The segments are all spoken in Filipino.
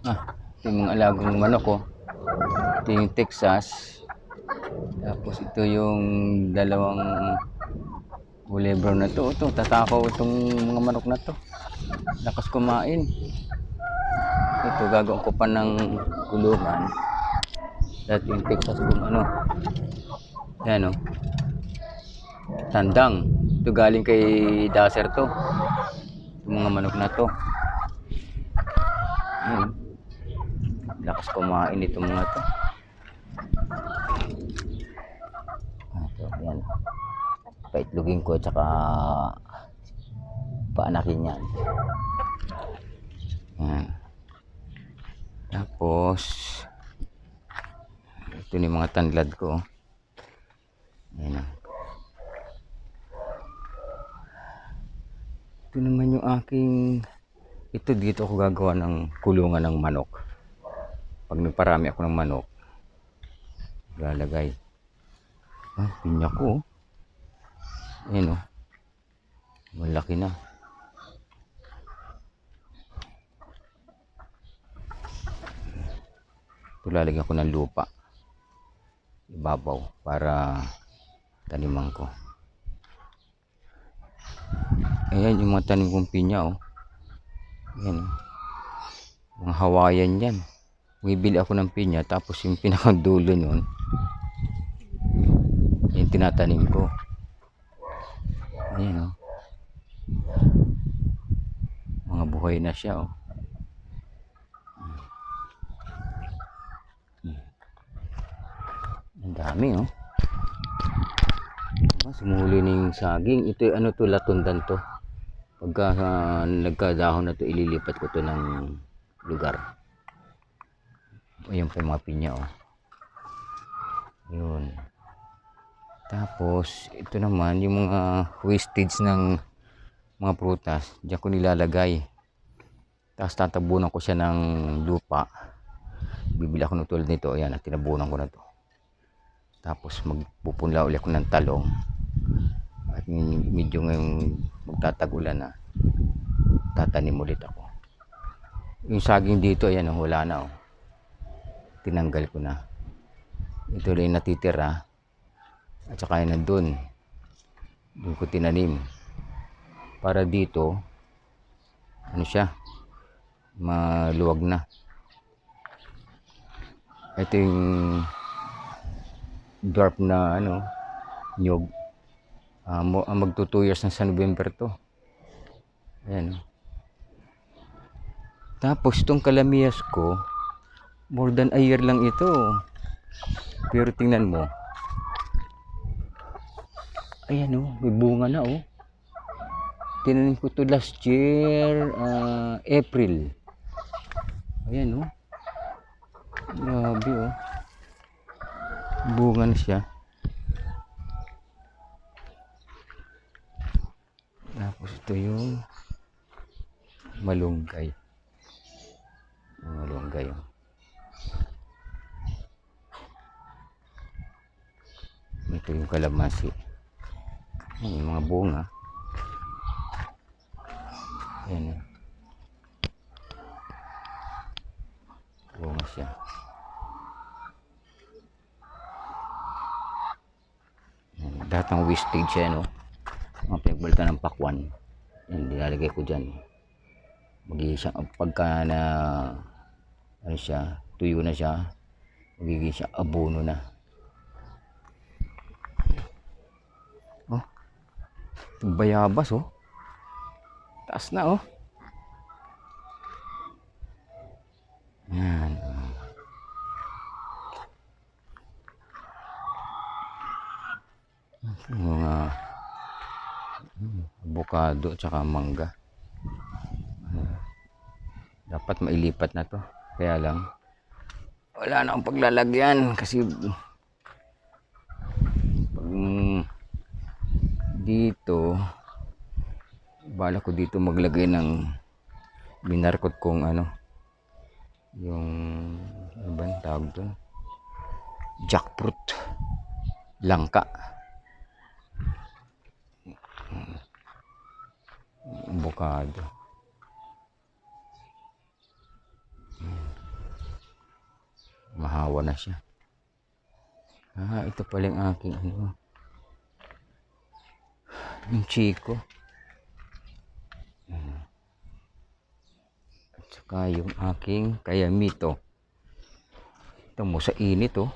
Ito yung mga alagang manok ko. Ito yung Texas. Tapos ito yung dalawang kulay brown na to. Ito, tatakaw itong mga manok na to. Lakas kumain. Ito, gagawin ko pa ng kulungan. Dati yung Texas kung ano. Yan o. Tandang. Ito galing kay Daser to. Yung mga manok na to. Lakas kumain itong mga to. Ito, yan. Paitlugin ko tsaka paanakin yan. Yan. Tapos ito yung mga tanlad ko. Yan. Ito naman yung aking, ito dito ako gagawa ng kulungan ng manok. Pag nagparami ako ng manok, lalagay. Pinya ko. Ayan o. Malaki na. Ito lalagyan ko ng lupa. Ibabaw para taniman ko. Ayan yung mga tanim kong pinya o. Ayan o. Mga Hawaiian yan. Bibili ako ng pinya tapos yung pinakadulo nun yung tinatanim ko. Ayan o. Mga buhay na siya o. Ang dami o. Sumuli na yung saging. Ito ano to, latundan to. Pagka nagkadahon na to, ililipat ko to ng lugar. Ayan pa yung mga pinya o. Yun. Tapos ito naman yung mga wastage ng mga prutas. Diyan ko nilalagay. Tapos tatabunan ko siya ng lupa. Bibili ako ng tulad nito. Ayan, tinabunan ko na to. Tapos magpupunla ulit ako ng talong. At medyo ngayong magtatagulan na, tatanim ulit ako. Yung saging dito, ayan, wala na oh. Tinanggal ko na. Ito rin natitira. At saka yun nandun. Doon ko tinanim. Para dito, ano siya, maluwag na. Ito yung dwarf na ano, nyog. Magto 2 years na sa November to. Ayan. Tapos itong kalamias ko, more than a year lang ito. Pero tingnan mo. Ayan o, may bunga na o. Tinanim ko to last year, April. Ayan o. Grabe o. Bunga na siya. Tapos ito yung malunggay. Malunggay o. Ito yung kalamansi. Ayan, yung mga bunga. Ayan o. Bunga siya. Datang wastage siya, no? Mga pinagbalita ng pakwan. Yan, nilalagay ko dyan. Magiging siya, pagka na, ano siya, tuyo na siya, magiging siya abono na. Oh, itong bayabas, oh. Taas na, oh. Yan, oh. Mga avocado at saka mangga. Dapat mailipat na to. Kaya lang wala na akong paglalagyan kasi dito bala ko dito maglagay ng binarkot kong ano yung ano ba yung tawag doon, jackfruit, langka, avocado. Nahawa na siya. Ito pala yung aking ano. Yung chiko. At saka yung aking kayamito. Ito mo sa init oh.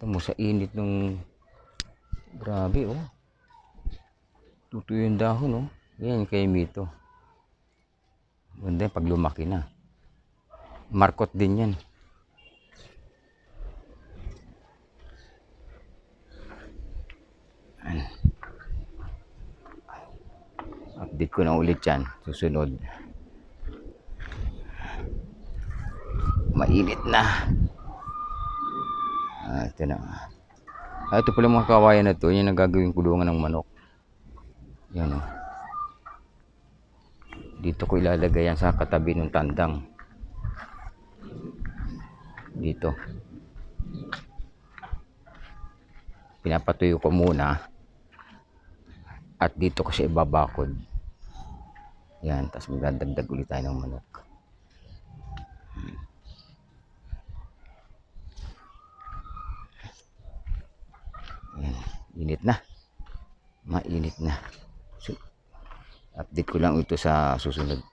Ito mo sa init nung grabe oh. Tutuyo yung dahon oh. Yan yung kayamito. Ganda pag lumaki na. Markot din yan. Update ko na ulit yan. Susunod. Mainit na. Ito na. Ito pala mga kawayan na to. Yan ang gagawing kulungan ng manok. Yan o. Dito ko ilalagay yan sa katabi ng tandang. Dito. Pinapatuyo ko muna. At dito ko siya ibabakod. Yan. Tapos magdadagdag ulit tayo ng manok. Yan. Init na. Mainit na. So, update ko lang ito sa susunod.